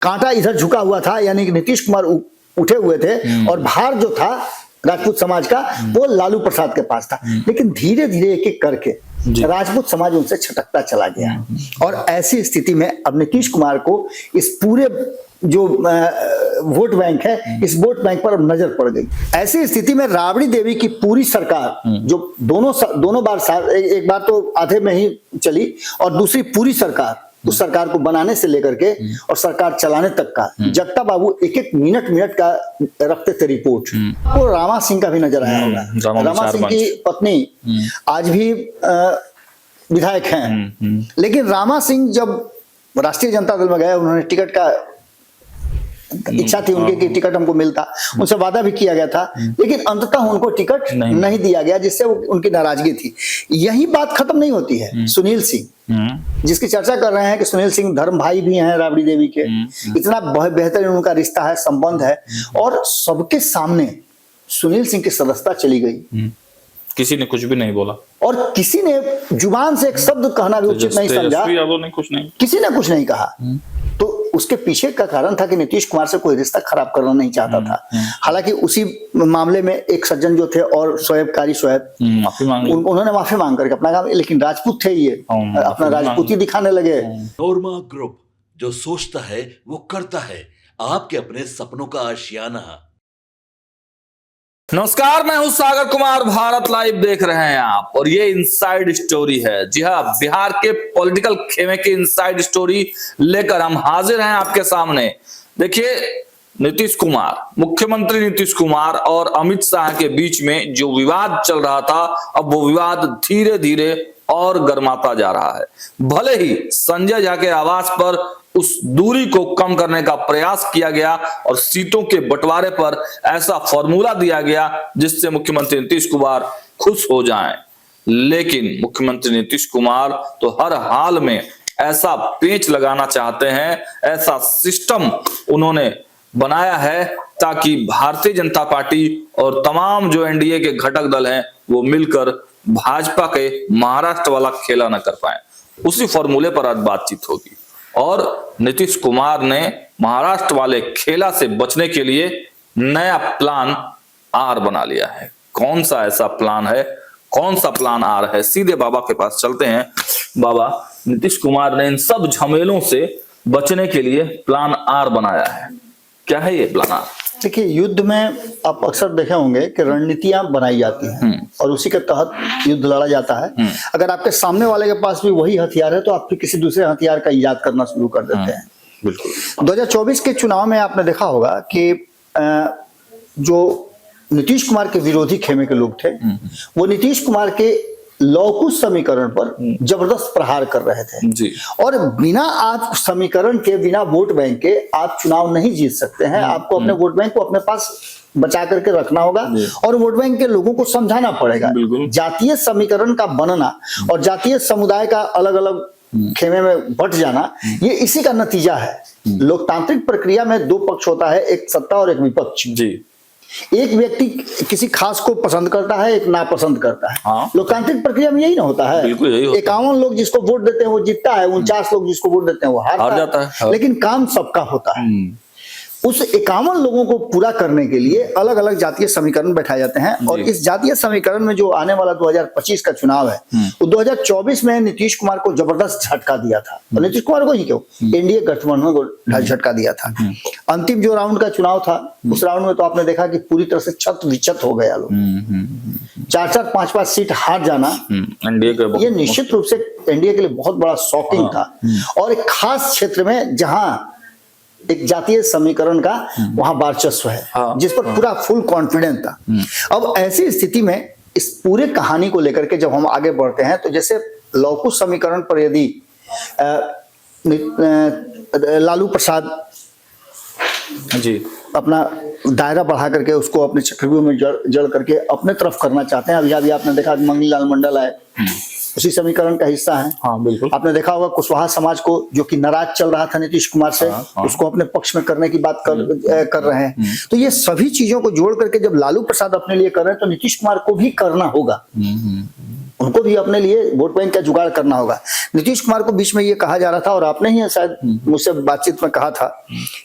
कांटा इधर झुका हुआ था, यानी कि नीतीश कुमार उठे हुए थे और भार जो था राजपूत समाज का वो लालू प्रसाद के पास था। लेकिन धीरे धीरे एक एक करके राजपूत समाज उनसे छटकता चला गया और ऐसी स्थिति में अब नीतीश कुमार को इस पूरे जो वोट बैंक है, इस वोट बैंक पर अब नजर पड़ गई। ऐसी स्थिति में राबड़ी देवी की पूरी सरकार जो दोनों बार, एक बार तो आधे में ही चली और दूसरी पूरी सरकार, उस सरकार को बनाने से लेकर के और सरकार चलाने तक का जगता बाबू एक एक मिनट का रखते थे रिपोर्ट। तो रामा सिंह का भी नजर आया होगा। रामा सिंह की पत्नी आज भी विधायक हैं, लेकिन रामा सिंह जब राष्ट्रीय जनता दल में गए, उन्होंने टिकट का इच्छा थी उनकी कि टिकट हमको मिलता, उनसे वादा भी किया गया था, लेकिन अंततः उनको टिकट नहीं दिया गया, जिससे उनकी नाराजगी थी। यही बात खत्म नहीं होती है। सुनील सिंह, जिसकी चर्चा कर रहे हैं कि सुनील सिंह धर्म भाई भी हैं राबड़ी देवी के, इतना बहुत बेहतरीन उनका रिश्ता है, संबंध है, और सबके सामने सुनील सिंह की सदस्यता चली गई। किसी ने कुछ भी नहीं बोला और किसी ने जुबान से एक शब्द कहना भी उचित नहीं समझा, किसी ने कुछ नहीं कहा। तो उसके पीछे का कारण था कि नीतीश कुमार से कोई रिश्ता खराब करना नहीं चाहता था। हालांकि उसी मामले में एक सज्जन जो थे और शोएब उन्होंने माफी मांग करके अपना काम, लेकिन राजपूत थे, ये अपना राजपूती दिखाने लगे। नोरमा ग्रुप, जो सोचता है वो करता है, आपके अपने सपनों का आशियाना। नमस्कार, मैं हूं सागर कुमार, भारत लाइव देख रहे हैं आप, और ये इनसाइड स्टोरी है। जी हाँ, बिहार के पॉलिटिकल खेमे की इनसाइड स्टोरी लेकर हम हाजिर हैं आपके सामने। देखिए, नीतीश कुमार, मुख्यमंत्री नीतीश कुमार और अमित शाह के बीच में जो विवाद चल रहा था, अब वो विवाद धीरे धीरे और गर्माता जा रहा है। भले ही संजय झा के आवास पर उस दूरी को कम करने का प्रयास किया गया और सीटों के बंटवारे पर ऐसा फॉर्मूला दिया गया जिससे मुख्यमंत्री नीतीश कुमार खुश हो जाएं, लेकिन मुख्यमंत्री नीतीश कुमार तो हर हाल में ऐसा पेंच लगाना चाहते हैं, ऐसा सिस्टम उन्होंने बनाया है ताकि भारतीय जनता पार्टी और तमाम जो एनडीए के घटक दल हैं वो मिलकर भाजपा के महाराष्ट्र वाला खेला न कर पाए। उसी फॉर्मूले पर आज बातचीत होगी और नीतीश कुमार ने महाराष्ट्र वाले खेला से बचने के लिए नया प्लान आर बना लिया है। कौन सा ऐसा प्लान है, कौन सा प्लान आर है, सीधे बाबा के पास चलते हैं। बाबा, नीतीश कुमार ने इन सब झमेलों से बचने के लिए प्लान आर बनाया है, क्या है ये प्लान आर? देखिए, युद्ध में आप अक्सर देखे होंगे कि रणनीतियां बनाई जाती हैं और उसी के तहत युद्ध लड़ा जाता है। अगर आपके सामने वाले के पास भी वही हथियार है तो आप फिर किसी दूसरे हथियार का इजाद करना शुरू कर देते हैं। बिल्कुल। 2024 के चुनाव में आपने देखा होगा कि जो नीतीश कुमार के विरोधी खेमे के लोग थे, वो नीतीश कुमार के लौकुश समीकरण पर जबरदस्त प्रहार कर रहे थे जी। और बिना आप समीकरण के, बिना वोट बैंक के आप चुनाव नहीं जीत सकते हैं। आपको अपने वोट बैंक को अपने पास बचा करके रखना होगा और वोट बैंक के लोगों को समझाना पड़ेगा। जातीय समीकरण का बनना और जातीय समुदाय का अलग अलग खेमे में बट जाना, ये इसी का नतीजा है। लोकतांत्रिक प्रक्रिया में दो पक्ष होता है, एक सत्ता और एक विपक्ष जी। एक व्यक्ति किसी खास को पसंद करता है, एक नापसंद करता है। हाँ। लोकतांत्रिक प्रक्रिया में यही ना होता है। 51 लोग जिसको वोट देते हैं वो जीतता है, 49 लोग जिसको वोट देते हैं वो हार जाता है। हाँ। लेकिन काम सबका होता है। उस 51 लोगों को पूरा करने के लिए अलग अलग जातीय समीकरण बैठाए जाते हैं और इस जातीय समीकरण में जो आने वाला 2025 का चुनाव है, वो 2024 में नीतीश कुमार को जबरदस्त झटका दिया था। और नीतीश कुमार को ही क्यों, एनडीए गठबंधन को झटका दिया था। अंतिम जो राउंड का चुनाव था, उस राउंड में तो आपने देखा कि पूरी तरह से छत विचत हो गया लोग। 4-4, 5-5 सीट हार जाना ये निश्चित रूप से एनडीए के लिए बहुत बड़ा शॉकिंग था। और एक खास क्षेत्र में जहां एक जातीय समीकरण का वहां वर्चस्व है, जिस पर पूरा फुल कॉन्फिडेंस था। अब ऐसी स्थिति में इस पूरे कहानी को लेकर के जब हम आगे बढ़ते हैं, तो जैसे लौकुश समीकरण पर यदि लालू प्रसाद जी अपना दायरा बढ़ा करके उसको अपने चक्रव्यूह में जड़ करके अपने तरफ करना चाहते हैं, अभी आपने देखा मंगली लाल मंडल आए, उसी समीकरण का हिस्सा है। हाँ, बिल्कुल। आपने देखा होगा कुशवाहा समाज को, जो कि नाराज चल रहा था नीतीश कुमार से, उसको अपने पक्ष में करने की बात कर रहे हैं। तो ये सभी चीजों को जोड़ करके जब लालू प्रसाद अपने लिए कर रहे हैं, तो नीतीश कुमार को भी करना होगा। उनको भी अपने लिए वोट बैंक का जुगाड़ करना होगा। नीतीश कुमार को बीच में ये कहा जा रहा था और आपने ही शायद मुझसे बातचीत में कहा था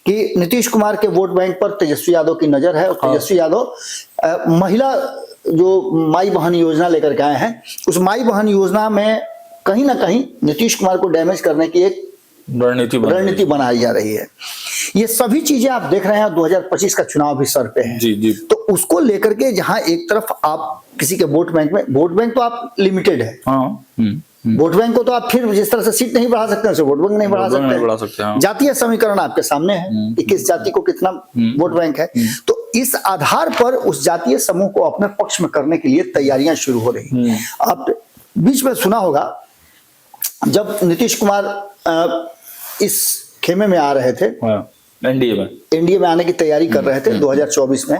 कि नीतीश कुमार के वोट बैंक पर तेजस्वी यादव की नजर है और तेजस्वी यादव महिला जो माई बहन योजना लेकर के आए हैं, उस माई बहन योजना में कहीं ना कहीं नीतीश कुमार को डैमेज करने की एक रणनीति बनाई जा रही है। ये सभी चीजें आप देख रहे हैं, 2025 का चुनाव भी सर पे है जी जी। तो उसको लेकर के जहां एक तरफ आप किसी के वोट बैंक में, वोट बैंक तो आप लिमिटेड है, वोट बैंक को तो आप फिर जिस तरह से सीट नहीं बढ़ा सकते वोट बैंक नहीं बढ़ा सकते। जातीय समीकरण आपके सामने है कि किस जाति को कितना वोट बैंक है, तो इस आधार पर उस जातीय समूह को अपने पक्ष में करने के लिए तैयारियां शुरू हो रही हैं। आप बीच में सुना होगा जब नीतीश कुमार इस खेमे में आ रहे थे, एनडीए में आने की तैयारी कर रहे थे 2024 में,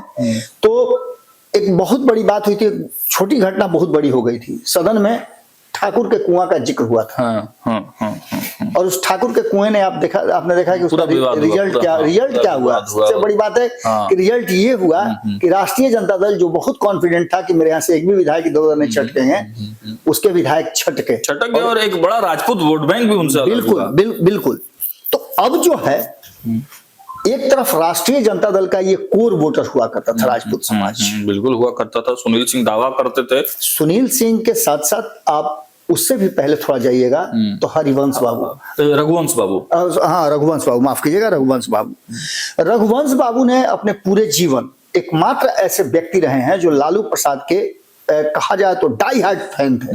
तो एक बहुत बड़ी बात हुई थी, छोटी घटना बहुत बड़ी हो गई थी। सदन में ठाकुर के कुआं का जिक्र हुआ था। और उस ठाकुर के कुएं ने आपने देखा कि उसका रिजल्ट क्या हुआ। सबसे बड़ी बात है कि रिजल्ट ये हुआ कि राष्ट्रीय जनता दल जो बहुत कॉन्फिडेंट था कि मेरे यहाँ से एक भी विधायक इधर नहीं छटकेंगे, उसके विधायक छटक गए और एक बड़ा राजपूत वोट बैंक भी उनसे बिल्कुल। तो अब जो है एक तरफ राष्ट्रीय जनता दल का ये कोर वोटर हुआ करता था राजपूत समाज, बिल्कुल हुआ करता था। सुनील सिंह दावा करते थे। सुनील सिंह के साथ साथ आप उससे भी पहले थोड़ा जाइएगा तो रघुवंश बाबू, माफ कीजिएगा, रघुवंश बाबू ने अपने पूरे जीवन एकमात्र ऐसे व्यक्ति रहे हैं जो लालू प्रसाद के कहा जाए तो डाई हार्ड फैन थे।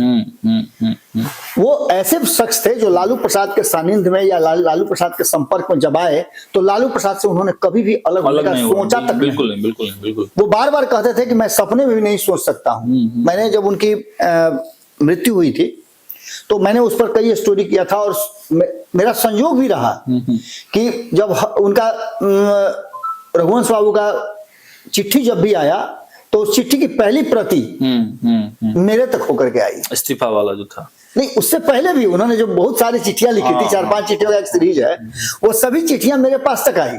वो ऐसे शख्स थे जो लालू प्रसाद के सानिध्य में या लालू प्रसाद के संपर्क में जब आए तो लालू प्रसाद से उन्होंने कभी भी अलग होने का सोचा तक नहीं। वो बार बार कहते थे कि मैं सपने में भी नहीं सोच सकता हूँ। मैंने जब उनकी मृत्यु हुई थी तो मैंने उस पर कई स्टोरी किया था और मेरा संयोग भी रहा कि जब उनका रघुवंश बाबू का चिट्ठी जब भी आया तो उस चिट्ठी की पहली प्रति मेरे तक होकर के आई। इस्तीफा वाला जो था, नहीं उससे पहले भी उन्होंने जो बहुत सारी चिट्ठियां लिखी थी, 4-5 चिट्ठियों का एक सीरीज है, वो सभी चिट्ठियां मेरे पास तक आई।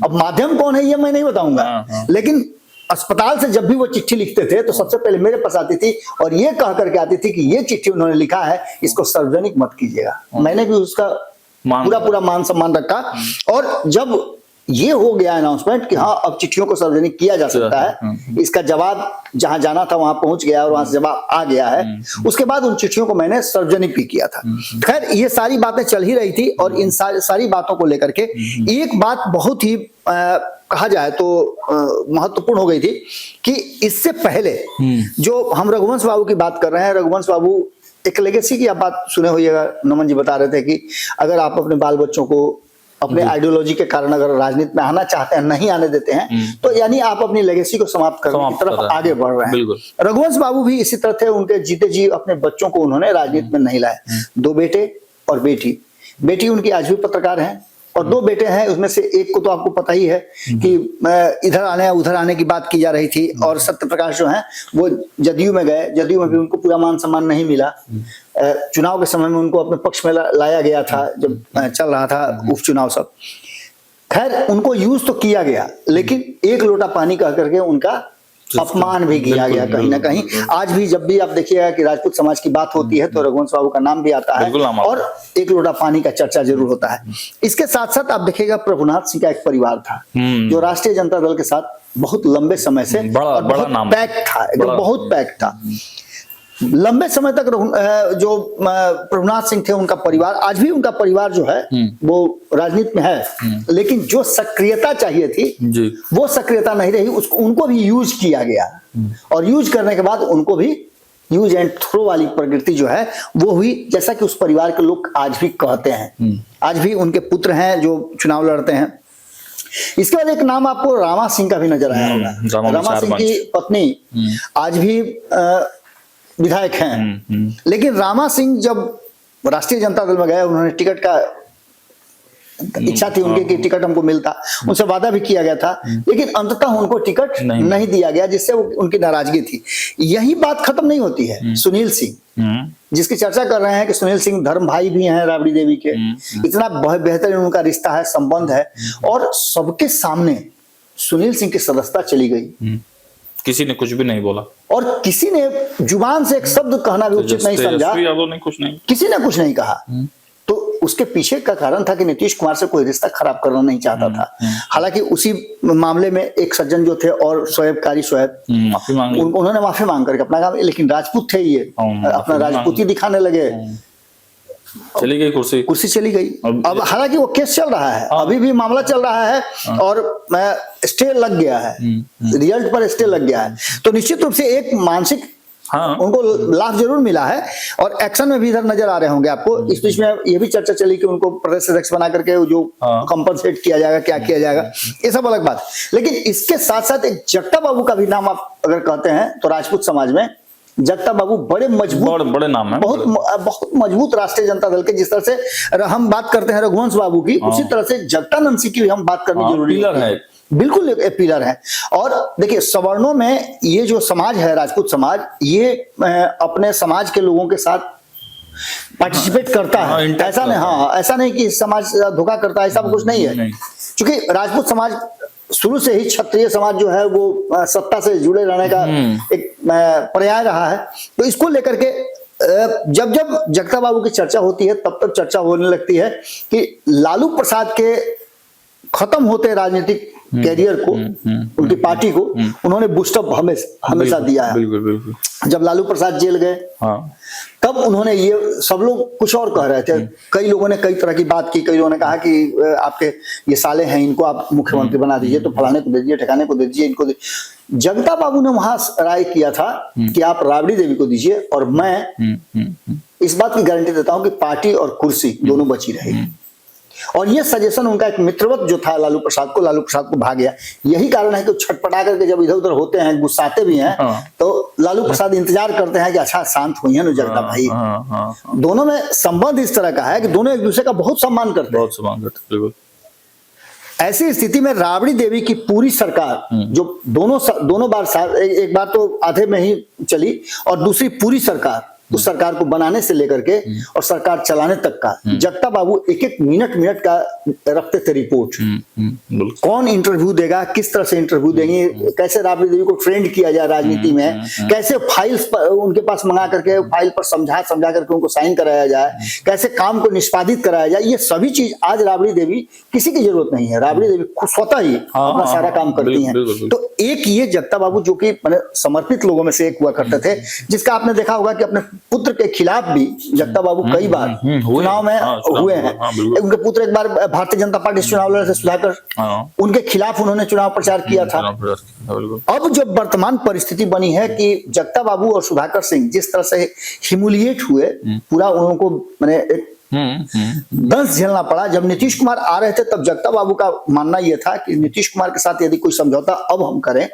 अब माध्यम कौन है ये मैं नहीं बताऊंगा, लेकिन अस्पताल से जब भी वो चिट्ठी लिखते थे तो सबसे पहले मेरे पास आती थी और ये कह करके आती थी कि ये चिट्ठी उन्होंने लिखा है, इसको सार्वजनिक मत कीजिएगा। मैंने भी उसका पूरा मान सम्मान रखा और जब ये हो गया अनाउंसमेंट कि हाँ अब चिट्ठियों को सार्वजनिक किया जा सकता है, इसका जवाब जहां जाना था वहां पहुंच गया और वहां से जवाब आ गया है, उसके बाद उन चिट्ठियों को मैंने सार्वजनिक भी किया था। खैर ये सारी बातें चल ही रही थी और इन सारी बातों को लेकर के एक बात बहुत ही कहा जाए तो महत्वपूर्ण हो गई थी कि इससे पहले जो हम रघुवंश बाबू की बात कर रहे हैं, रघुवंश बाबू एक लेगेसी की आप बात सुने होइएगा, नमन जी बता रहे थे कि अगर आप अपने बाल बच्चों को अपने आइडियोलॉजी के कारण अगर राजनीति में आना चाहते हैं, नहीं आने देते हैं, तो यानी आप अपनी लेगेसी को समाप्त करने की तरफ आगे बढ़ रहे हैं। रघुवंश बाबू भी इसी तरह थे, उनके जीते जी अपने बच्चों को उन्होंने राजनीति में नहीं लाए। 2 बेटे और बेटी उनकी आज भी पत्रकार हैं और 2 बेटे हैं, उसमें से एक को तो आपको पता ही है कि इधर आने उधर आने की बात की जा रही थी और सत्य प्रकाश जो हैं वो जदयू में गए, जदयू में भी उनको पूरा मान सम्मान नहीं मिला। चुनाव के समय में उनको अपने पक्ष में लाया गया था जब चल रहा था उपचुनाव सब। खैर उनको यूज तो किया गया, लेकिन एक लोटा पानी कह करके उनका अपमान भी किया गया कहीं ना कहीं। आज भी जब भी आप देखिएगा कि राजपूत समाज की बात होती है तो रघुवंश बाबू का नाम भी आता है और एक लोटा पानी का चर्चा जरूर होता है। इसके साथ साथ आप देखिएगा प्रभुनाथ सिंह का एक परिवार था जो राष्ट्रीय जनता दल के साथ बहुत लंबे समय से बहुत पैक्ट था, एकदम बहुत पैक्ट था। लंबे समय तक जो प्रभुनाथ सिंह थे उनका परिवार, आज भी उनका परिवार जो है वो राजनीति में है, लेकिन जो सक्रियता चाहिए थी वो सक्रियता नहीं रही, उसको उनको भी यूज किया गया और यूज करने के बाद उनको भी यूज एंड थ्रो वाली प्रकृति जो है वो हुई, जैसा कि उस परिवार के लोग आज भी कहते हैं। आज भी उनके पुत्र हैं जो चुनाव लड़ते हैं। इसके बाद एक नाम आपको रामा सिंह का भी नजर आया होगा। रामा सिंह की पत्नी आज भी विधायक हैं, लेकिन रामा सिंह जब राष्ट्रीय जनता दल में गए उन्होंने टिकट का इच्छा थी उनकी कि टिकट हमको मिलता, उनसे वादा भी किया गया था, लेकिन अंततः उनको टिकट नहीं दिया गया, जिससे उनकी नाराजगी थी। यही बात खत्म नहीं होती है। सुनील सिंह जिसकी चर्चा कर रहे हैं कि सुनील सिंह धर्म भाई भी हैं राबड़ी देवी के, इतना बेहतरीन उनका रिश्ता है, संबंध है, और सबके सामने सुनील सिंह की सदस्यता चली गई। किसी ने कुछ भी नहीं बोला। और किसी ने जुबान से एक शब्द कहना भी उचित नहीं समझा, तेजस्वी यादव ने कुछ नहीं, किसी ने कुछ नहीं कहा। तो उसके पीछे का कारण था कि नीतीश कुमार से कोई रिश्ता खराब करना नहीं चाहता था। हालांकि उसी मामले में एक सज्जन जो थे और शोएब माफी मांगी, उन्होंने माफी मांग करके अपना काम, लेकिन राजपूत थे ये, अपना राजपूती दिखाने लगे, चली गई कुर्सी चली गई। अब हालांकि वो केस चल रहा है, अभी भी मामला चल रहा है और स्टे लग गया है, रिजल्ट पर स्टे लग गया है। तो निश्चित रूप से एक मानसिक उनको लाभ जरूर मिला है और एक्शन में भी इधर नजर आ रहे होंगे आपको। इस बीच में ये भी चर्चा चली कि उनको प्रदेश अध्यक्ष बना करके जो कंपनसेट किया जाएगा, क्या किया जाएगा, ये सब अलग बात। लेकिन इसके साथ साथ एक जगता बाबू का भी नाम आप अगर कहते हैं तो राजपूत समाज में जगता बाबू बड़े मजबूत, बड़े नाम है, बहुत मजबूत राष्ट्रीय जनता दल के। जिस तरह से हम बात करते हैं रघुवंश बाबू की, उसी तरह से जगतानंद सिंह की भी हम बात करनी जरूरी है। बिल्कुल एक पिलर है। और देखिए सवर्णों में ये जो समाज है, राजपूत समाज, ये अपने समाज के लोगों के साथ पार्टिसिपेट करता है। ऐसा नहीं, ऐसा नहीं कि समाज धोखा करता है, ऐसा कुछ नहीं है। क्योंकि राजपूत समाज शुरू से ही क्षत्रिय समाज जो है वो सत्ता से जुड़े रहने का एक पर्याय रहा है। तो इसको लेकर के जब जब जगता बाबू की चर्चा होती है तब तब चर्चा होने लगती है कि लालू प्रसाद के खत्म होते राजनीतिक कैरियर को, उनकी पार्टी को उन्होंने बूस्टअप हमेशा दिया है। बिल्कुल बिल्कुल। जब लालू प्रसाद जेल गए तब उन्होंने, ये सब लोग कुछ और कह रहे थे, कई लोगों ने कई तरह की बात की। कई लोगों ने कहा कि आपके ये साले हैं, इनको आप मुख्यमंत्री बना दीजिए, तो फलाने को दे दीजिए, ठिकाने को दे दीजिए, इनको दे। जगता बाबू ने वहां राय किया था कि आप राबड़ी देवी को दीजिए और मैं इस बात की गारंटी देता हूं कि पार्टी और कुर्सी दोनों बची रहेगी। और ये सजेशन उनका एक मित्रवत जो था लालू प्रसाद को भाग गया। यही कारण है कि छटपटा करके जब इधर उधर होते हैं, गुस्साते भी हैं, तो लालू प्रसाद इंतजार करते हैं कि अच्छा शांत हुई है ना जगता भाई। दोनों में संबंध इस तरह का है कि दोनों एक दूसरे का बहुत सम्मान करते हैं। ऐसी स्थिति में राबड़ी देवी की पूरी सरकार जो दोनों बार, एक बार तो आधे में ही चली और दूसरी पूरी सरकार, उस सरकार को बनाने से लेकर के और सरकार चलाने तक का जगता बाबू एक एक मिनट का रखते थे रिपोर्ट। कौन इंटरव्यू देगा, किस तरह से इंटरव्यू देंगे, कैसे राबड़ी देवी को ट्रेंड किया जाए राजनीति में, कैसे फाइल्स उनके पास मंगा करके फाइल पर समझा करके उनको साइन कराया जाए, कैसे काम को निष्पादित कराया जाए। ये सभी चीज आज राबड़ी देवी, किसी की जरूरत नहीं है, राबड़ी देवी खुद स्वतः ही अपना सारा काम करती हैं। तो एक ये जगता बाबू जो कि समर्पित लोगों में से एक हुआ करते थे, जिसका आपने देखा होगा कि अपने पुत्र के खिलाफ भी जगता बाबू कई बार चुनाव में हुए हैं। उनके पुत्र एक बार भारतीय जनता पार्टी से चुनाव लड़े थे, सुधाकर, उनके खिलाफ उन्होंने चुनाव प्रचार किया था। अब जब वर्तमान परिस्थिति बनी है कि जगता बाबू और सुधाकर सिंह जिस तरह से ह्यूमिलिएट हुए, पूरा उनको मैंने एक दंश झेलना पड़ा। जब नीतीश कुमार आ रहे थे तब जगता बाबू का मानना यह था कि नीतीश कुमार के साथ यदि कोई समझौता अब हम करें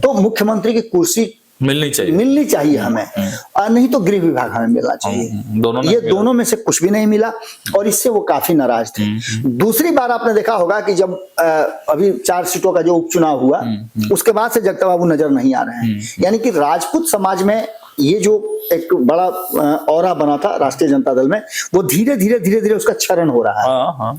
तो मुख्यमंत्री की कुर्सी मिलनी चाहिए हमें, और नहीं तो गृह विभाग हमें मिलना चाहिए। ये दोनों में से कुछ भी नहीं मिला और इससे वो काफी नाराज थे। दूसरी बार आपने देखा होगा कि जब अभी 4 सीटों का जो उपचुनाव हुआ उसके बाद से जगता बाबू नजर नहीं आ रहे हैं। यानी कि राजपूत समाज में ये जो एक बड़ा औरा बना था राष्ट्रीय जनता दल में, वो धीरे धीरे उसका क्षरण हो रहा है।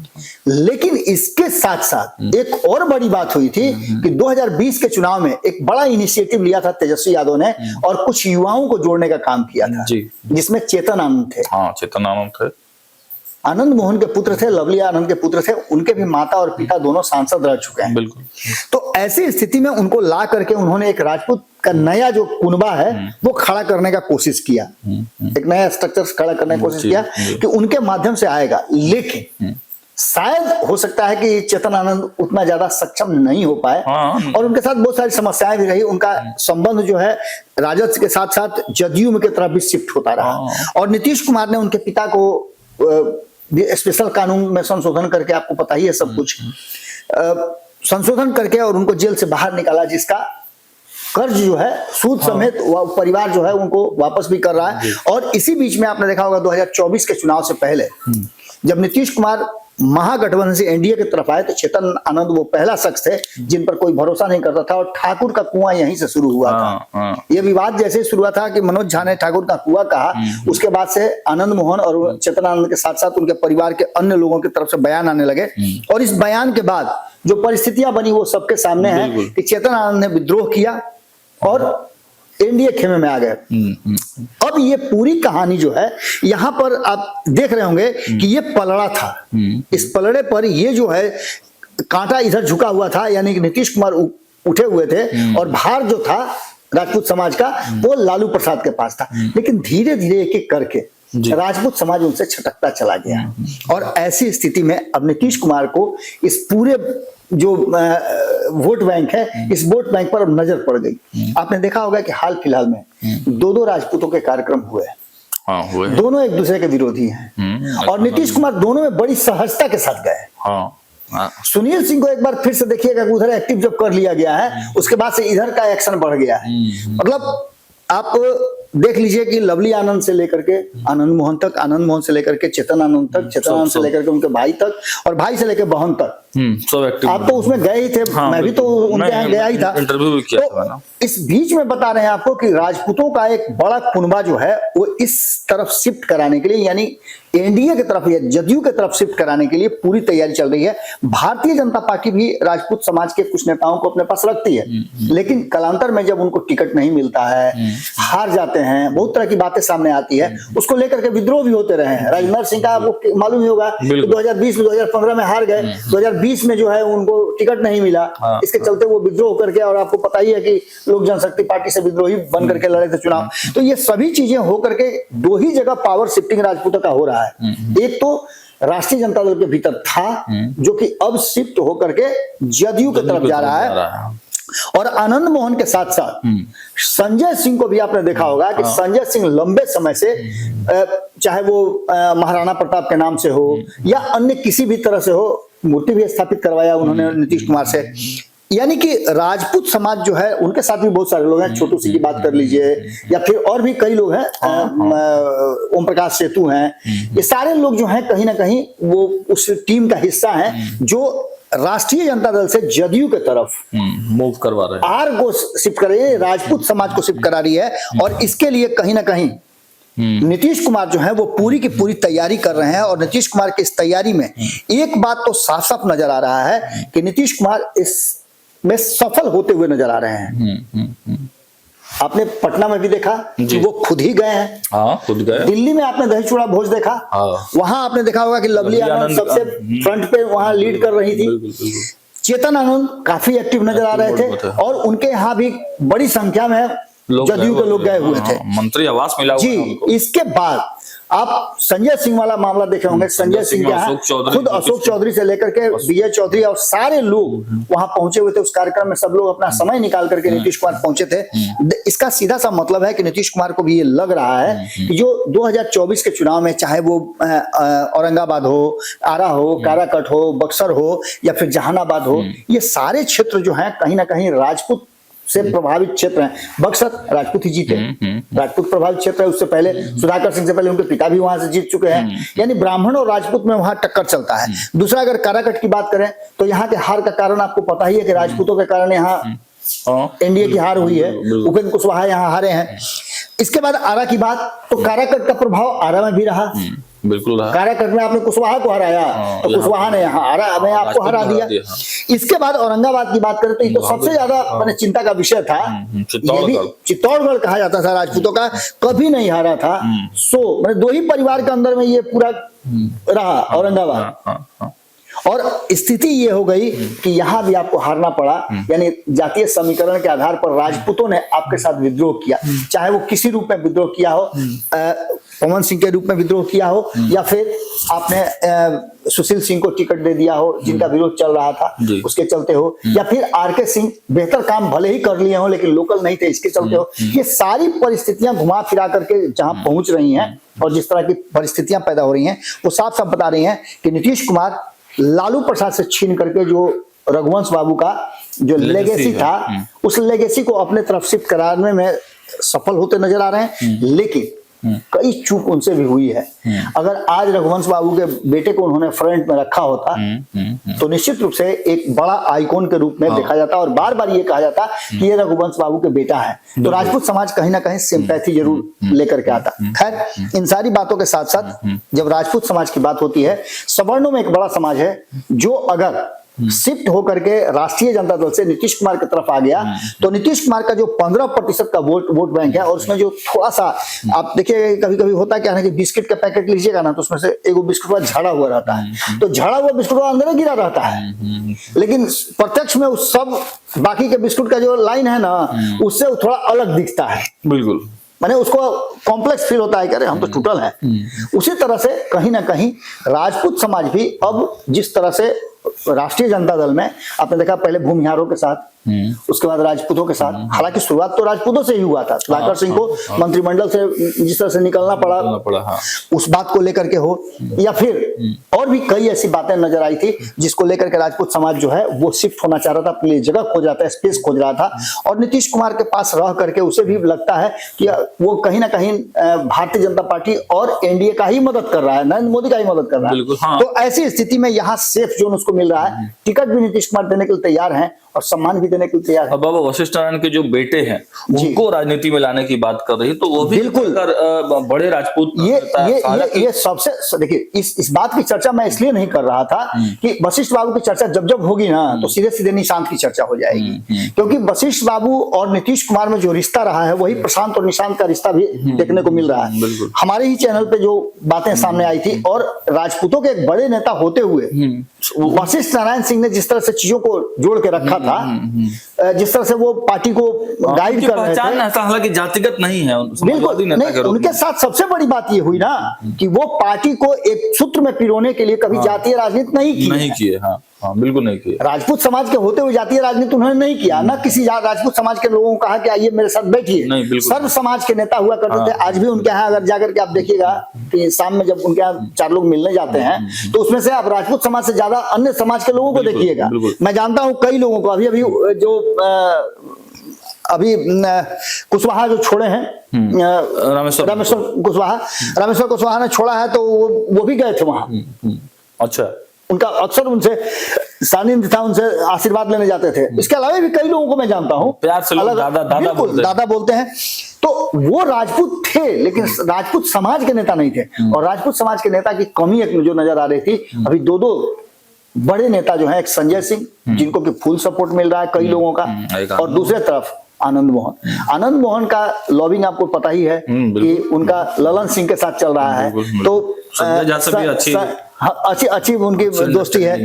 लेकिन इसके साथ साथ एक और बड़ी बात हुई थी कि 2020 के चुनाव में एक बड़ा इनिशिएटिव लिया था तेजस्वी यादव ने और कुछ युवाओं को जोड़ने का काम किया था, जिसमें चेतन आनंद थे। चेतन आनंद थे, आनंद मोहन के पुत्र थे, लवली आनंद के पुत्र थे। उनके भी माता और पिता दोनों सांसद रह चुके हैं। बिल्कुल। तो ऐसी स्थिति में उनको ला करके उन्होंने एक राजपूत का नया जो कुनबा है वो खड़ा करने का कोशिश किया, एक नया स्ट्रक्चर खड़ा करने की कोशिश किया कि उनके माध्यम से आएगा। लेकिन शायद हो सकता है कि चेतन आनंद उतना ज्यादा सक्षम नहीं हो पाए और उनके साथ बहुत सारी समस्याएं भी रही। उनका संबंध जो है राजद के साथ साथ जदयू की तरफ भी शिफ्ट होता रहा और नीतीश कुमार ने उनके पिता को स्पेशल कानून में संशोधन करके, आपको पता ही है सब कुछ, संशोधन करके और उनको जेल से बाहर निकाला, जिसका कर्ज जो है सूद समेत परिवार जो है उनको वापस भी कर रहा है। और इसी बीच में आपने देखा होगा 2024 के चुनाव से पहले जब नीतीश कुमार महागठबंधन से एनडीए की तरफ आए तो चेतन आनंद वो पहला शख्स थे जिन पर कोई भरोसा नहीं करता था और ठाकुर का कुआं यहीं से शुरू हुआ था। ये विवाद जैसे शुरू हुआ था कि मनोज झा ने ठाकुर का कुआं कहा, उसके बाद से आनंद मोहन और चेतन आनंद के साथ साथ उनके परिवार के अन्य लोगों की तरफ से बयान आने लगे और इस बयान के बाद जो परिस्थितियां बनी वो सबके सामने है कि चेतन आनंद ने विद्रोह किया और एनडीए खेमे में आ गए। अब ये पूरी कहानी जो है यहाँ पर आप देख रहे होंगे कि ये पलड़ा था। इस पलड़े पर ये जो है कांटा इधर झुका हुआ था, यानी कि नीतीश कुमार उठे हुए थे और भार जो था राजपूत समाज का वो लालू प्रसाद के पास था। लेकिन धीरे धीरे एक एक करके राजपूत समाज उनसे छटकता चला गया और ऐसी स्थिति में अब नीतीश कुमार को इस पूरे जो वोट बैंक है, इस वोट बैंक पर अब नजर पड़ गई। आपने देखा होगा कि हाल फिलहाल में दो राजपूतों के कार्यक्रम हुए। हाँ, हुए। दोनों एक दूसरे के विरोधी हैं और नीतीश कुमार दोनों में बड़ी सहजता के साथ गए। सुनील सिंह को एक बार फिर से देखिएगा, उधर एक्टिव जब कर लिया गया है उसके बाद से इधर का एक्शन बढ़ गया है। मतलब आप देख लीजिए कि लवली आनंद से लेकर के आनंद मोहन तक, आनंद मोहन से लेकर के चेतन आनंद तक, चेतन आनंद से लेकर के उनके भाई तक और भाई से लेकर बहन तक, सब एक्टिव। आप तो उसमें गए ही थे। हाँ, मैं भी तो उनके यहाँ गया ही था, इंटरव्यू भी किया था ना। इस बीच में बता रहे हैं आपको कि राजपूतों का एक बड़ा कुनबा जो है वो इस तरफ शिफ्ट कराने के लिए, यानी एनडीए की तरफ या जदयू की तरफ शिफ्ट कराने के लिए पूरी तैयारी चल रही है। भारतीय जनता पार्टी भी राजपूत समाज के कुछ नेताओं को अपने पास रखती है, लेकिन कालांतर में जब उनको टिकट नहीं मिलता है, हार जाते हैं, बहुत तरह की बातें सामने आती है, उसको लेकर के विद्रोह भी होते रहे हैं। राजनर सिंह का आपको मालूम ही होगा, 2020 में 2015 में हार गए, 2020 में जो है उनको टिकट नहीं मिला, इसके चलते वो विद्रोह करके, और आपको पता ही है कि लोक जनशक्ति पार्टी से विद्रोही बन करके लड़े थे चुनाव। तो ये सभी चीजें होकर के दो ही जगह पावर शिफ्टिंग राजपूतों का हो रहा है। एक तो राष्ट्रीय जनता दल के भीतर था जो कि अब शिफ्ट होकर के जदयू की तरफ जा रहा है, और आनंद मोहन के साथ साथ संजय सिंह को भी आपने देखा होगा कि संजय सिंह लंबे समय से, चाहे वो महाराणा प्रताप के नाम से हो या अन्य किसी भी तरह से हो, मूर्ति भी स्थापित करवाया उन्होंने नीतीश कुमार से। यानी कि राजपूत समाज जो है उनके साथ भी बहुत सारे लोग हैं, छोटू सिंह की बात कर लीजिए या फिर और भी कई लोग हैं, ओम प्रकाश सेतु हैं, ये सारे लोग जो हैं कहीं ना कहीं वो उस टीम का हिस्सा हैं जो राष्ट्रीय जनता दल से जदयू के तरफ मूव करवा रहे हैं, आर को शिफ्ट कर रही है, राजपूत समाज को शिफ्ट करा रही है। और इसके लिए कहीं ना कहीं नीतीश कुमार जो है वो पूरी की पूरी तैयारी कर रहे हैं। और नीतीश कुमार की इस तैयारी में एक बात तो साफ साफ नजर आ रहा है कि नीतीश कुमार इस में सफल होते हुए नजर आ रहे हैं। आपने पटना में भी देखा कि वो खुद ही गए हैं। हाँ, खुद गए। दिल्ली में आपने दही चूड़ा भोज देखा, वहां आपने देखा होगा कि लवली आनंद सबसे फ्रंट पे वहां लीड कर रही थी। चेतन आनंद काफी एक्टिव नजर आ रहे थे और उनके यहाँ भी बड़ी संख्या में जदयू के लोग गए हुए थे, मंत्री आवास मिला हुआ जी। इसके बाद आप संजय सिंह वाला मामला देखे होंगे। संजय सिंह के यहाँ खुद अशोक चौधरी से लेकर के विजय चौधरी और सारे लोग वहां पहुंचे हुए थे उस कार्यक्रम में। सब लोग अपना समय निकाल करके नीतीश कुमार पहुंचे थे। इसका सीधा सा मतलब है कि नीतीश कुमार को भी ये लग रहा है कि जो 2024 के चुनाव में, चाहे वो औरंगाबाद हो, आरा हो, काराकट हो, बक्सर हो या फिर जहानाबाद हो, ये सारे क्षेत्र जो है कहीं ना कहीं राजपूत से प्रभावित क्षेत्र हैं। बक्सर राजपूत ही जीते, राजपूत प्रभावित क्षेत्र है। उससे पहले सुधाकर सिंह से पहले उनके पिता भी वहां से जीत चुके हैं, यानी ब्राह्मण और राजपूत में वहां टक्कर चलता है। दूसरा, अगर काराकट की बात करें तो यहाँ के हार का कारण आपको पता ही है कि राजपूतों के कारण यहाँ एनडीए की हार हुई है, उपेंद्र कुशवाहा यहाँ हारे हैं। इसके बाद आरा की बात, तो काराकट का प्रभाव आरा में भी रहा, बिल्कुल रहा। काराकट में आपने कुशवाहा को हराया तो कुशवाहा ने यहाँ आरा में आपको हरा दिया। इसके बाद औरंगाबाद की बात करें तो ये तो सबसे ज्यादा मैंने चिंता का विषय था। ये भी चित्तौड़गढ़ कहा जाता था राजपूतों का, कभी नहीं हारा था। सो मैंने दो ही परिवार के अंदर में ये पूरा रहा औरंगाबाद। और स्थिति ये हो गई कि यहाँ भी आपको हारना पड़ा, यानी जातीय समीकरण के आधार पर राजपूतों ने आपके साथ विद्रोह किया, चाहे वो किसी रूप में विद्रोह किया हो, पवन सिंह के रूप में विद्रोह किया हो या फिर आपने सुशील सिंह को टिकट दे दिया हो जिनका विरोध चल रहा था उसके चलते हो, या फिर आरके सिंह बेहतर काम भले ही कर लिए हो लेकिन लोकल नहीं थे इसके चलते हो। ये सारी परिस्थितियां घुमा फिरा करके जहां पहुंच रही हैं और जिस तरह की परिस्थितियां पैदा हो रही हैं वो साफ साफ बता रही हैं कि नीतीश कुमार लालू प्रसाद से छीन करके जो रघुवंश बाबू का जो लेगेसी था उस लेगेसी को अपने तरफ शिफ्ट कराने में सफल होते नजर आ रहे हैं। लेकिन कई चूक उनसे भी हुई है। अगर आज रघुवंश बाबू के बेटे को उन्होंने फ्रंट में रखा होता तो निश्चित रूप से एक बड़ा आइकॉन के रूप में देखा जाता और बार बार ये कहा जाता कि ये रघुवंश बाबू के बेटा है, तो राजपूत समाज कहीं ना कहीं सिंपैथी जरूर लेकर के आता। खैर, इन सारी बातों के साथ साथ जब राजपूत समाज की बात होती है, सवर्णों में एक बड़ा समाज है जो अगर शिफ्ट होकर के राष्ट्रीय जनता दल से नीतीश कुमार की तरफ आ गया, तो नीतीश कुमार का जो 15% का वोट बैंक है, और उसमें जो थोड़ा सा आप देखिए, कभी कभी होता क्या है कि बिस्किट का पैकेट लीजिएगा ना, तो उसमें से एक बिस्कुट झाड़ा हुआ रहता है, तो झाड़ा हुआ बिस्कुट अंदर गिरा रहता है, लेकिन प्रत्यक्ष में उस सब बाकी के बिस्कुट का जो लाइन है ना, उससे थोड़ा अलग दिखता है। बिल्कुल, माने उसको कॉम्प्लेक्स फील होता है कि अरे हम तो टूटल है। उसी तरह से कहीं ना कहीं राजपूत समाज भी अब जिस तरह से राष्ट्रीय जनता दल में आपने देखा, पहले भूमिहारों के साथ, उसके बाद राजपूतों के साथ, हालांकि शुरुआत तो राजपूतों से ही हुआ था, सुधाकर सिंह को मंत्रिमंडल से जिस तरह से निकलना पड़ा, उस बात को लेकर के हो, या फिर और भी कई ऐसी बातें नजर आई थी जिसको लेकर के राजपूत समाज जो है वो शिफ्ट होना चाह रहा था, अपने लिए जगह खोज रहा था, स्पेस खोज रहा था, और नीतीश कुमार के पास रह करके उसे भी लगता है कि वो कहीं ना कहीं भारतीय जनता पार्टी और एनडीए का ही मदद कर रहा है, नरेंद्र मोदी का ही मदद कर रहा है। तो ऐसी स्थिति में यहाँ सेफ जोन उसको मिल रहा है, टिकट भी नीतीश कुमार देने के लिए तैयार हैं और सम्मान भी देने के लिए तैयार है। बाबा वशिष्ठ नारायण के जो बेटे हैं उनको राजनीति में लाने की बात कर रही है, तो वो भी बिल्कुल बड़े राजपूत ये सबसे देखिए, इस बात की चर्चा मैं इसलिए नहीं कर रहा था कि वशिष्ठ बाबू की चर्चा जब होगी ना, तो सीधे सीधे निशांत की चर्चा हो जाएगी, क्योंकि वशिष्ठ बाबू और नीतीश कुमार में जो रिश्ता रहा है वही प्रशांत और निशांत का रिश्ता भी देखने को मिल रहा है। हमारे ही चैनल पे जो बातें सामने आई थी, और राजपूतों के एक बड़े नेता होते हुए वशिष्ठ नारायण सिंह ने जिस तरह से चीजों को जोड़ के रखा था, जिस तरह से वो पार्टी को गाइड कर रहे थे, हालांकि जातिगत नहीं है, बिल्कुल नहीं, उनके साथ सबसे बड़ी बात ये हुई ना कि वो पार्टी को एक सूत्र में पिरोने के लिए कभी जातीय राजनीति नहीं की है। हाँ, बिल्कुल नहीं किया। राजपूत समाज के होते हुए जातीय राजनीति उन्होंने नहीं किया, ना किसी राजपूत समाज के लोगों को कहा कि आइए मेरे साथ बैठिए। सर्व समाज के नेता हुआ करते थे। आज भी उनके यहाँ अगर जाकर के आप देखिएगा कि शाम में जब उनके यहाँ 4 लोग मिलने जाते हैं, तो उसमें से आप राजपूत समाज से ज्यादा अन्य समाज के लोगों को देखिएगा। मैं जानता हूँ कई लोगों को, अभी कुशवाहा जो छोड़े हैं, रामेश्वर कुशवाहा ने छोड़ा है, तो वो भी गए थे वहां। अच्छा, उनका अक्सर उनसे सानिध्य था, उनसे आशीर्वाद लेने जाते थे। इसके अलावा भी कई लोगों को मैं जानता हूँ, प्यार से लोग दादा बोलते हैं। तो वो राजपूत थे, लेकिन राजपूत समाज के नेता नहीं थे। और राजपूत समाज के नेता की कमी एक जो नजर आ रही थी, अभी 2 बड़े नेता जो है, एक संजय सिंह जिनको कि फुल सपोर्ट मिल रहा है कई लोगों का, और दूसरे तरफ आनंद मोहन का लॉबिंग आपको पता ही है कि उनका ललन सिंह के साथ चल रहा है। तो अच्छी उनकी दोस्ती है।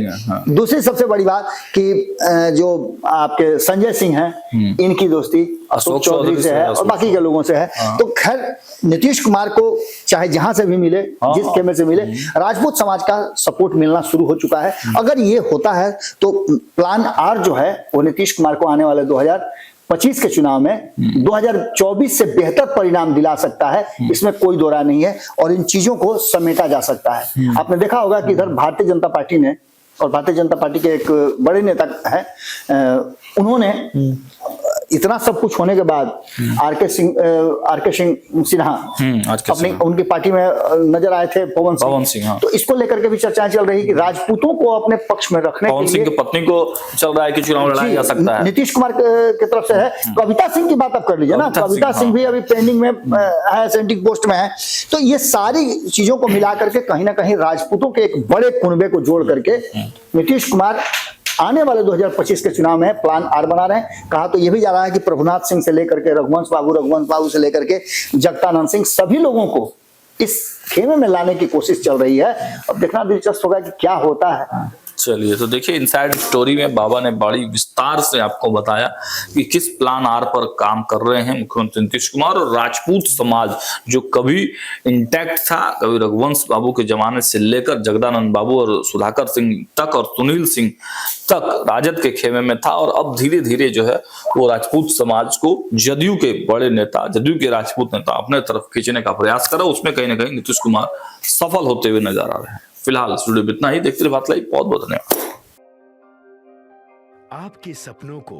दूसरी सबसे बड़ी बात कि जो आपके संजय सिंह हैं, इनकी दोस्ती अशोक चौधरी से है और बाकी के लोगों से है। तो खैर नीतीश कुमार को चाहे जहां से भी मिले, जिस खेमे से मिले, राजपूत समाज का सपोर्ट मिलना शुरू हो चुका है। अगर ये होता है तो प्लान आर जो है वो नीतीश कुमार को आने वाले 2025 के चुनाव में 2024 से बेहतर परिणाम दिला सकता है, इसमें कोई दो राय नहीं है। और इन चीजों को समेटा जा सकता है। आपने देखा होगा कि इधर भारतीय जनता पार्टी ने, और भारतीय जनता पार्टी के एक बड़े नेता है, उन्होंने इतना सब कुछ होने के बाद आरके सिंह सिन्हा अपनी उनकी पार्टी में नजर आए थे, पवन सिंह। तो इसको लेकर के भी चर्चाएं चल रही कि राजपूतों को अपने पक्ष में रखने के लिए, पवन सिंह की पत्नी को चल रहा है कि चुनाव लड़ाया जा सकता है, नीतीश कुमार की तरफ से है। कविता सिंह की बात आप कर लीजिए ना, कविता सिंह भी अभी पेंडिंग में है, सेंटिंग पोस्ट में है। तो ये सारी चीजों को मिला करके कहीं ना कहीं राजपूतों के एक बड़े कुनबे को जोड़ करके नीतीश कुमार आने वाले 2025 के चुनाव में प्लान आर बना रहे हैं। कहा तो यह भी जा रहा है कि प्रभुनाथ सिंह से लेकर के रघुवंश बाबू से लेकर के जगदानंद सिंह, सभी लोगों को इस खेमे में लाने की कोशिश चल रही है। अब देखना दिलचस्प होगा कि क्या होता है। चलिए, तो देखिए इनसाइड स्टोरी में बाबा ने बड़ी विस्तार से आपको बताया कि किस प्लान आर पर काम कर रहे हैं मुख्यमंत्री नीतीश कुमार, और राजपूत समाज जो कभी इंटैक्ट था, कभी रघुवंश बाबू के जमाने से लेकर जगदानंद बाबू और सुधाकर सिंह तक और सुनील सिंह तक राजद के खेमे में था, और अब धीरे धीरे जो है वो राजपूत समाज को जदयू के बड़े नेता, जदयू के राजपूत नेता अपने तरफ खींचने का प्रयास करा। उसमें कहीं ना कहीं नीतीश कुमार सफल होते हुए नजर आ रहे हैं। फिलहाल स्टूडियो में इतना ही। देखते रहिए बात लाइव। बहुत बहुत धन्यवाद। आपके सपनों को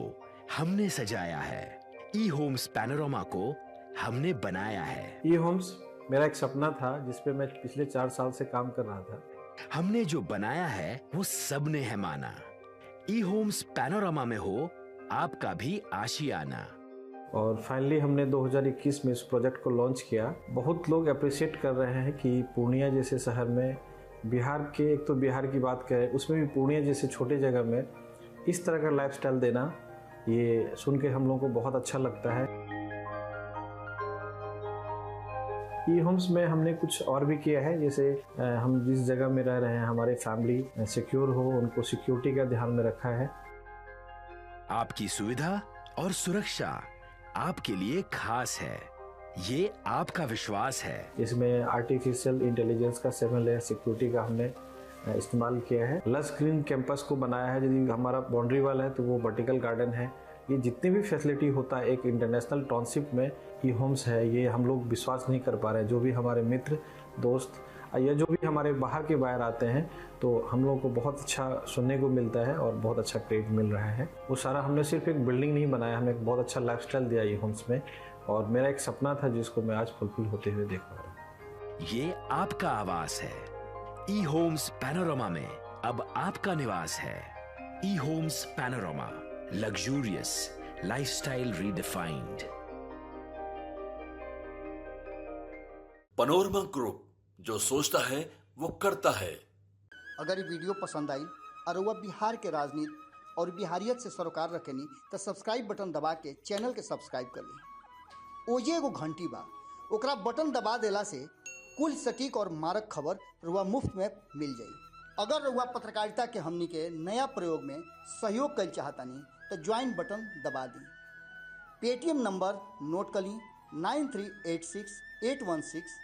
हमने सजाया है, ई होम्स पैनोरामा को हमने बनाया है। ई होम्स मेरा एक सपना था जिसपे मैं पिछले 4 साल से काम कर रहा था। हमने जो बनाया है वो सबने है माना। ई होम्स पैनोरामा में हो आपका भी आशियाना। और फाइनली हमने 2021 में इस प्रोजेक्ट को लॉन्च किया। बहुत लोग अप्रिशिएट कर रहे हैं कि पूर्णिया जैसे शहर में बिहार के, एक तो बिहार की बात करें, उसमें भी पूर्णिया जैसे छोटे जगह में इस तरह का लाइफस्टाइल देना, ये सुन के हम लोगों को बहुत अच्छा लगता है। ई होम्स में हमने कुछ और भी किया है, जैसे हम जिस जगह में रह रहे हैं हमारे फैमिली सिक्योर हो, उनको सिक्योरिटी का ध्यान में रखा है। आपकी सुविधा और सुरक्षा आपके लिए खास है, ये आपका विश्वास है। इसमें आर्टिफिशियल इंटेलिजेंस का 7 लेयर सिक्योरिटी का हमने इस्तेमाल किया है। लस ग्रीन कैंपस को बनाया है, यदि हमारा बाउंड्री वाल है तो वो वर्टिकल गार्डन है। ये जितनी भी फैसिलिटी होता है एक इंटरनेशनल टाउनशिप में ई होम्स है, ये हम लोग विश्वास नहीं कर पा रहे हैं। जो भी हमारे मित्र दोस्त या जो भी हमारे बाहर के बाहर आते हैं तो हम लोगों को बहुत अच्छा सुनने को मिलता है और बहुत अच्छा क्रेडिट मिल रहा है। वो सारा हमने सिर्फ एक बिल्डिंग नहीं बनाया, हमें एक बहुत अच्छा लाइफस्टाइल दिया ई होम्स में, और मेरा एक सपना था जिसको मैं आज फुलफिल होते हुए देख पा रहा हूँ। ये आपका आवास है। ई होम्स पैनोरामा में अब आपका निवास है। E homes Panorama, luxurious lifestyle redefined. Panorama group, जो सोचता है वो करता है। अगर ये वीडियो पसंद आई और वह बिहार के राजनीति और बिहारियत से सरोकार रखेनी तो सब्सक्राइब बटन दबा के चैनल के सब्सक्राइब कर ली। ओजे एगो घंटी बा, ओकरा बटन दबा देला से कुल सटीक और मारक खबर रुआ मुफ्त में मिल जाई। अगर रुआ पत्रकारिता के हमनी के नया प्रयोग में सहयोग कर चाहतानी तो ज्वाइन बटन दबा दी। पेटीएम नंबर नोट कर ली 9386 816